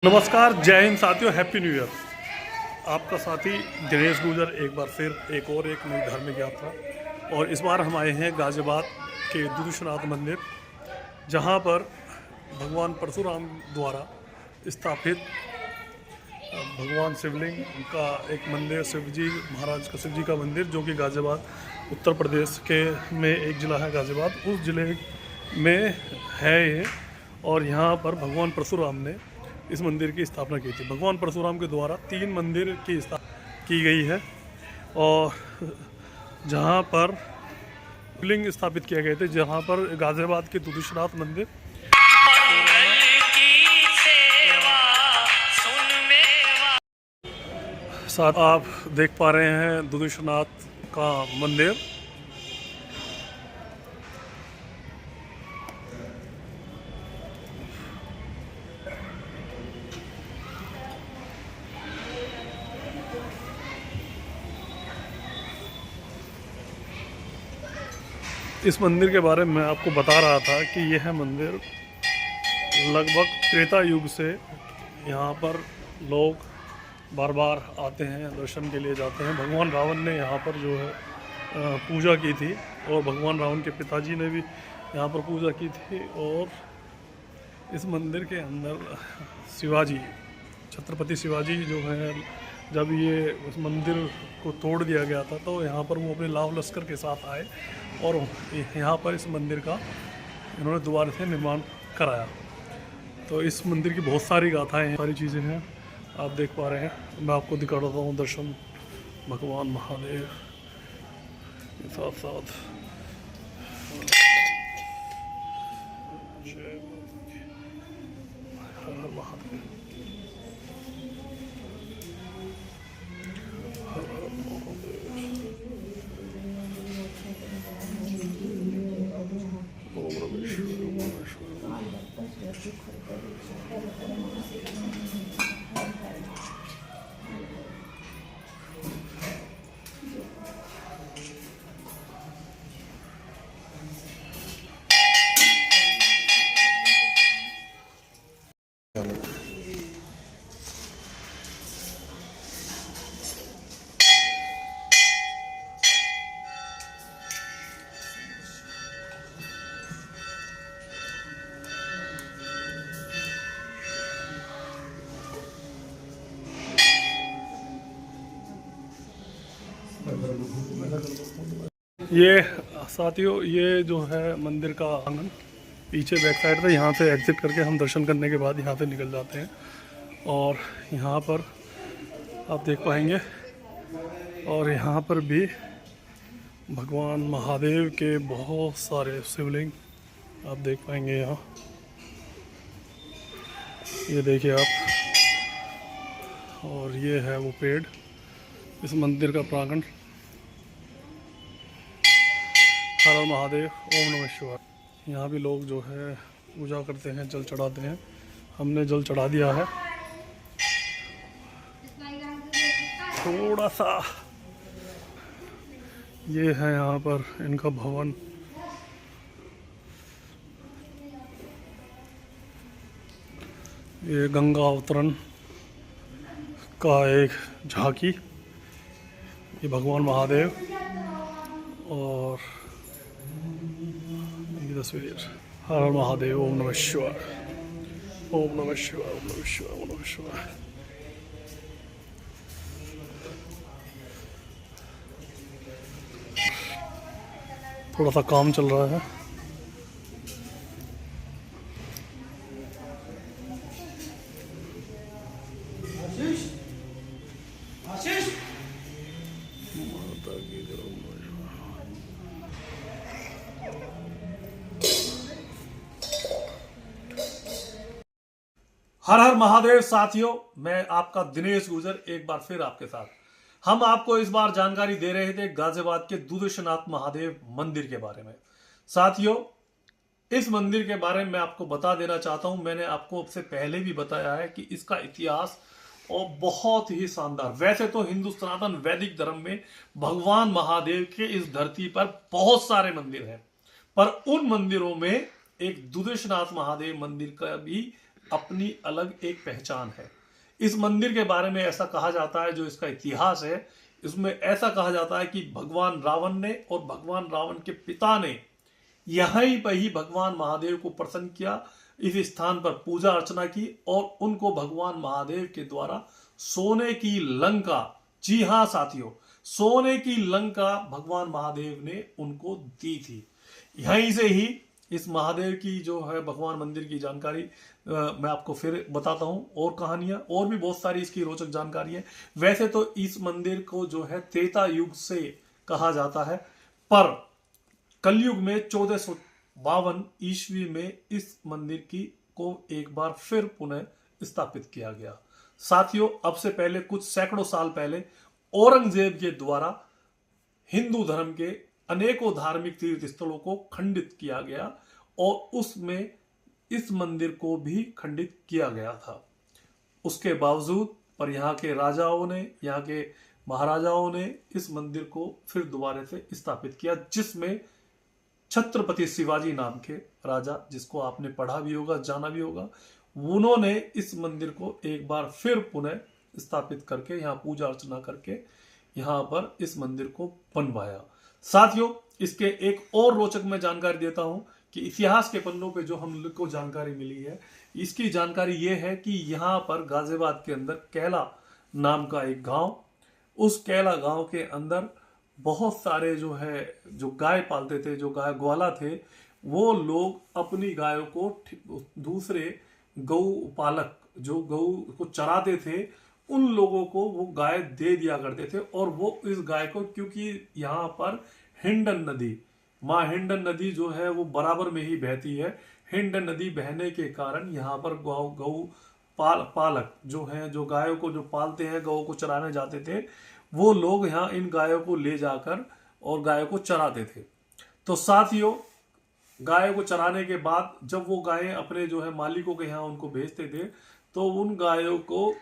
नमस्कार, जय हिंद साथियों, हैप्पी न्यू ईयर। आपका साथी दिनेश गुजर एक बार फिर एक नई धार्मिक यात्रा। और इस बार हम आए हैं गाजियाबाद के दुदुशनाथ मंदिर, जहां पर भगवान परशुराम द्वारा स्थापित भगवान शिवलिंग का एक मंदिर, शिवजी महाराज का, शिवजी का मंदिर, जो कि गाजियाबाद उत्तर प्रदेश के में एक ज़िला है गाजियाबाद, उस ज़िले में है ये। और यहाँ पर भगवान परशुराम ने इस मंदिर की स्थापना की थी। भगवान परशुराम के द्वारा 3 मंदिर की स्थापना की गई है, और जहाँ पर लिंग स्थापित किए गए थे, जहाँ पर गाजियाबाद के दुदुशनाथ मंदिर साथ आप देख पा रहे हैं दुदुशनाथ का मंदिर। इस मंदिर के बारे में मैं आपको बता रहा था कि यह मंदिर लगभग त्रेता युग से यहाँ पर लोग बार बार आते हैं, दर्शन के लिए जाते हैं। भगवान रावण ने यहाँ पर जो है पूजा की थी, और भगवान रावण के पिताजी ने भी यहाँ पर पूजा की थी। और इस मंदिर के अंदर शिवाजी, छत्रपति शिवाजी जो है, जब ये उस मंदिर को तोड़ दिया गया था, तो यहाँ पर वो अपने लाव लश्कर के साथ आए, और यहाँ पर इस मंदिर का इन्होंने दोबारा से निर्माण कराया। तो इस मंदिर की बहुत सारी गाथाएं, सारी चीज़ें हैं, आप देख पा रहे हैं। मैं आपको दिखा रहा हूँ दर्शन भगवान महादेव के साथ साथ। हर हर महादेव, हर हर महादेव, ओम रमेश्वर, ओम रमेश्वर। ये साथियों, ये जो है मंदिर का आंगन, पीछे बैक साइड पे, यहाँ से एग्जिट करके हम दर्शन करने के बाद यहाँ से निकल जाते हैं। और यहाँ पर आप देख पाएंगे, और यहाँ पर भी भगवान महादेव के बहुत सारे शिवलिंग आप देख पाएंगे। यहाँ ये देखिए आप, और ये है वो पेड़, इस मंदिर का प्रांगण। हर हर महादेव, ओम नमः शिवाय। यहाँ भी लोग जो है पूजा करते हैं, जल चढ़ाते हैं। हमने जल चढ़ा दिया है। थोड़ा सा ये है यहाँ पर इनका भवन। ये गंगा अवतरण का एक झांकी, ये भगवान महादेव, और ये तस्वीर। हर हर महादेव, ओम नमः शिवाय, ओम नमः शिवाय, ओम नमः शिवाय, ओम नमः शिवाय। थोड़ा सा काम चल रहा है। हर हर महादेव साथियों, मैं आपका दिनेश गुजर एक बार फिर आपके साथ। हम आपको इस बार जानकारी दे रहे थे गाजियाबाद के दुदुशनाथ महादेव मंदिर के बारे में। साथियों, इस मंदिर के बारे में मैं आपको बता देना चाहता हूं, मैंने आपको सबसे पहले भी बताया है कि इसका इतिहास और बहुत ही शानदार। वैसे तो हिंदू सनातन वैदिक धर्म में भगवान महादेव के इस धरती पर बहुत सारे मंदिर हैं, पर उन मंदिरों में एक दुदुशनाथ महादेव मंदिर का भी अपनी अलग एक पहचान है। इस मंदिर के बारे में ऐसा कहा जाता है, जो इसका इतिहास है, इसमें ऐसा कहा जाता है कि भगवान रावण ने और भगवान रावण के पिता ने यहीं पर ही भगवान महादेव को प्रसन्न किया, इस स्थान पर पूजा अर्चना की और उनको भगवान महादेव के द्वारा सोने की लंका, जी हां साथियों, सोने की लंका भगवान महादेव ने उनको दी थी। यहीं से ही इस महादेव की जो है भगवान मंदिर की जानकारी मैं आपको फिर बताता हूं, और कहानियां और भी बहुत सारी इसकी रोचक जानकारी है। वैसे तो इस मंदिर को जो है त्रेता युग से कहा जाता है, पर कलयुग में 1452 ईस्वी में इस मंदिर की को एक बार फिर पुनः स्थापित किया गया। साथियों, अब से पहले कुछ सैकड़ों साल पहले औरंगजेब के द्वारा हिंदू धर्म के अनेकों धार्मिक तीर्थ स्थलों को खंडित किया गया और उसमें इस मंदिर को भी खंडित किया गया था। उसके बावजूद पर यहाँ के राजाओं ने, यहाँ के महाराजाओं ने इस मंदिर को फिर दोबारा से स्थापित किया, जिसमें छत्रपति शिवाजी नाम के राजा, जिसको आपने पढ़ा भी होगा, जाना भी होगा, उन्होंने इस मंदिर को एक बार फिर पुनः स्थापित करके यहाँ पूजा अर्चना करके यहाँ पर इस मंदिर को बनवाया। साथियों, इसके एक और रोचक मैं जानकारी देता हूं कि इतिहास के पन्नों पे जो हम लोग को जानकारी मिली है, इसकी जानकारी ये है कि यहाँ पर गाजियाबाद के अंदर कैला नाम का एक गांव, उस कैला गांव के अंदर बहुत सारे जो गाय पालते थे, जो गाय ग्वाला थे, वो लोग अपनी गायों को दूसरे गौ पालक जो गौ को चराते थे, उन लोगों को वो गाय दे दिया करते थे। और वो इस गाय को, क्योंकि यहाँ पर हिंडन नदी, माँ हिंडन नदी जो है वो बराबर में ही बहती है, हिंडन नदी बहने के कारण यहाँ पर गौ पालक जो हैं, जो गायों को जो पालते हैं, गौ को चराने जाते थे, वो लोग यहाँ इन गायों को ले जाकर और गायों को चराते थे। तो साथियों, गायों को चराने के बाद जब वो गायें अपने जो है मालिकों के यहाँ उनको भेजते थे, तो उन गायों को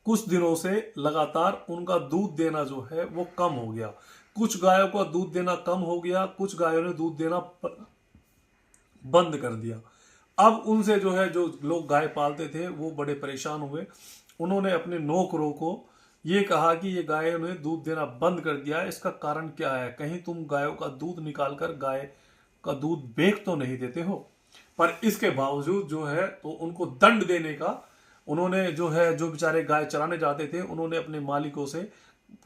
कुछ दिनों से लगातार उनका दूध देना जो है वो कम हो गया। कुछ गायों का दूध देना कम हो गया, कुछ गायों ने दूध देना बंद कर दिया। अब उनसे जो है, जो लोग गाय पालते थे, वो बड़े परेशान हुए। उन्होंने अपने नौकरों को ये कहा कि ये गायों ने दूध देना बंद कर दिया है, इसका कारण क्या है? कहीं तुम गायों का दूध निकालकर गाय का दूध बेच तो नहीं देते हो? पर इसके बावजूद जो है तो उनको दंड देने का उन्होंने जो है, जो बेचारे गाय चराने जाते थे, उन्होंने अपने मालिकों से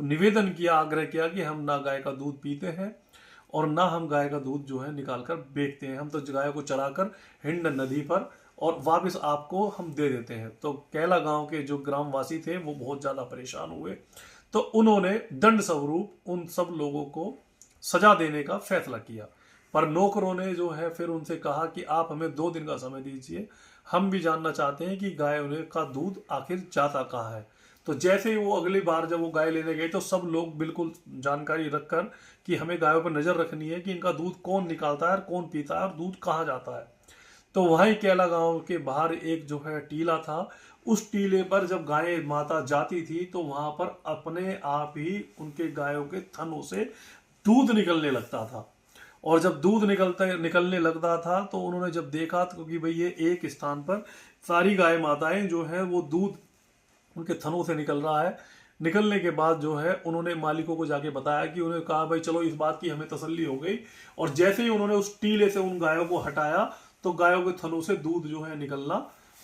निवेदन किया, आग्रह किया कि हम ना गाय का दूध पीते हैं और ना हम गाय का दूध जो है निकाल कर बेचते हैं, हम तो गाय को चराकर हिंडन नदी पर और वापस आपको हम दे देते हैं। तो कैला गांव के जो ग्रामवासी थे वो बहुत ज्यादा परेशान हुए, तो उन्होंने दंड स्वरूप उन सब लोगों को सजा देने का फैसला किया। पर नौकरों ने जो है फिर उनसे कहा कि आप हमें 2 दिन का समय दीजिए, हम भी जानना चाहते हैं कि गाय का दूध आखिर जाता कहाँ है। तो जैसे ही वो अगली बार जब वो गाय लेने गए, तो सब लोग बिल्कुल जानकारी रखकर कि हमें गायों पर नजर रखनी है कि इनका दूध कौन निकालता है और कौन पीता है और दूध कहाँ जाता है। तो वहीं कैला गांव के बाहर एक जो है टीला था, उस टीले पर जब गाय माता जाती थी तो वहां पर अपने आप ही उनके गायों के थनों से दूध निकलने लगता था। और जब दूध निकलने लगता था तो उन्होंने जब देखा, तो क्योंकि भाई ये एक स्थान पर सारी गाय माताएं जो है वो दूध उनके थनों से निकल रहा है, निकलने के बाद जो है उन्होंने मालिकों को जाके बताया कि उन्हें कहा भाई चलो इस बात की हमें तसल्ली हो गई। और जैसे ही उन्होंने उस टीले से उन गायों को हटाया तो गायों के थनों से दूध जो है निकलना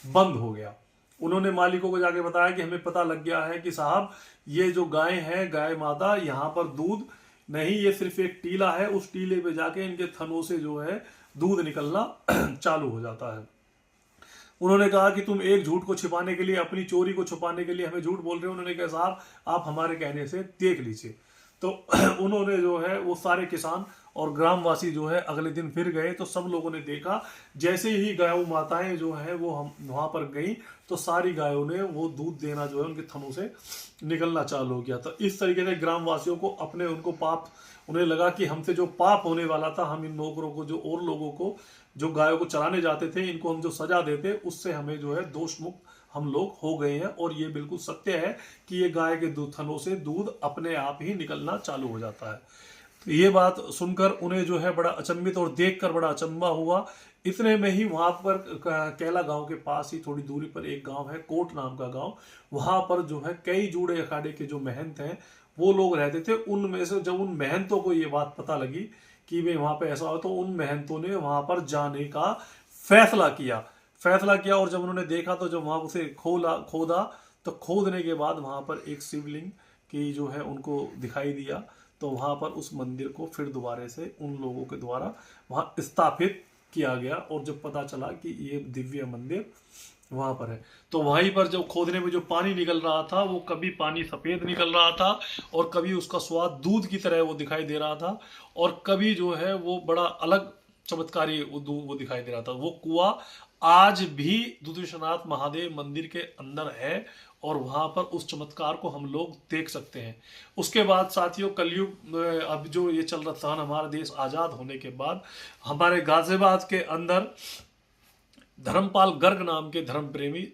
बंद हो गया। उन्होंने मालिकों को जाके बताया कि हमें पता लग गया है कि साहब ये जो गाय है, गाय माता, यहाँ पर दूध नहीं, ये सिर्फ एक टीला है, उस टीले पे जाके इनके थनों से जो है दूध निकलना चालू हो जाता है। उन्होंने कहा कि तुम एक झूठ को छिपाने के लिए, अपनी चोरी को छुपाने के लिए हमें झूठ बोल रहे हो। उन्होंने कहा साहब आप हमारे कहने से देख लीजिए। तो उन्होंने जो है वो सारे किसान और ग्रामवासी जो है अगले दिन फिर गए, तो सब लोगों ने देखा जैसे ही गायों माताएं जो है वो हम वहां पर गई तो सारी गायों ने वो दूध देना जो है उनके थनों से निकलना चालू हो गया। तो इस तरीके से ग्रामवासियों को अपने उनको पाप, उन्हें लगा कि हमसे जो पाप होने वाला था, हम इन नौकरों को, जो और लोगों को जो गायों को चराने जाते थे, इनको हम जो सजा देते उससे हमें जो है दोष मुक्त हम लोग हो गए हैं। और ये बिल्कुल सत्य है कि ये गाय के थनों से दूध अपने आप ही निकलना चालू हो जाता है। तो ये बात सुनकर उन्हें जो है बड़ा अचंभित और देखकर बड़ा अचंभा हुआ। इतने में ही वहां पर कैला गांव के पास ही थोड़ी दूरी पर एक गांव है, कोट नाम का गांव। वहां पर जो है कई जूड़े अखाड़े के जो महंत हैं वो लोग रहते थे। उनमें से जब उन महंतों को ये बात पता लगी कि भाई वहां पे ऐसा हो, तो उन महंतों ने वहां पर जाने का फैसला किया। और जब उन्होंने देखा तो जब वहां उसे खोदा तो खोदने के बाद वहां पर एक शिवलिंग की जो है उनको दिखाई दिया। तो वहां पर उस मंदिर को फिर दोबारा से उन लोगों के द्वारा वहां स्थापित किया गया। और जब पता चला कि ये दिव्य मंदिर वहां पर है, तो वहीं पर जब खोदने में जो पानी निकल रहा था वो कभी पानी सफेद निकल रहा था और कभी उसका स्वाद दूध की तरह वो दिखाई दे रहा था, और कभी जो है वो बड़ा अलग चमत्कारी वो दिखाई दे रहा था। वो कुआं आज भी दुधेश्वरनाथ महादेव मंदिर के अंदर है और वहां पर उस चमत्कार को हम लोग देख सकते हैं। उसके बाद साथियों कलयुग अब जो ये चल रहा था, हमारा देश आजाद होने के बाद हमारे गाजियाबाद के अंदर धर्मपाल गर्ग नाम के धर्म प्रेमी,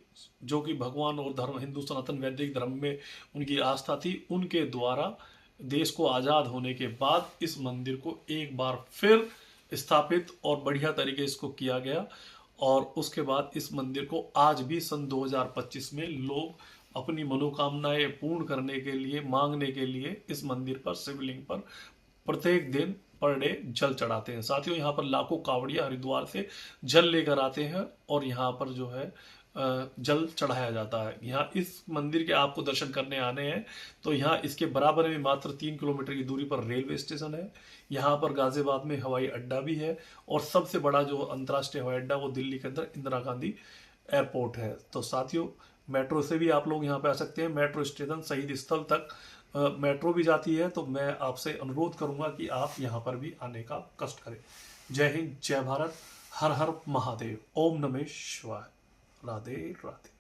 जो कि भगवान और धर्म हिंदू सनातन वैदिक धर्म में उनकी आस्था थी, उनके द्वारा देश को आज़ाद होने के बाद इस मंदिर को एक बार फिर स्थापित और बढ़िया तरीके से इसको किया गया। और उसके बाद इस मंदिर को आज भी सन 2025 में लोग अपनी मनोकामनाएं पूर्ण करने के लिए, मांगने के लिए इस मंदिर पर, शिवलिंग पर प्रत्येक दिन पर डे जल चढ़ाते हैं। साथियों यहाँ पर लाखों कावड़िया हरिद्वार से जल लेकर आते हैं और यहाँ पर जो है जल चढ़ाया जाता है। यहाँ इस मंदिर के आपको दर्शन करने आने हैं तो यहाँ इसके बराबर में मात्र 3 किलोमीटर की दूरी पर रेलवे स्टेशन है। यहाँ पर गाजियाबाद में हवाई अड्डा भी है और सबसे बड़ा जो अंतर्राष्ट्रीय हवाई अड्डा वो दिल्ली के अंदर इंदिरा गांधी एयरपोर्ट है। तो साथियों मेट्रो से भी आप लोग यहाँ पे आ सकते हैं। मेट्रो स्टेशन शहीद स्थल तक मेट्रो भी जाती है। तो मैं आपसे अनुरोध करूंगा कि आप यहाँ पर भी आने का कष्ट करें। जय हिंद, जय भारत, हर हर महादेव, ओम नमः शिवाय, राधे राधे।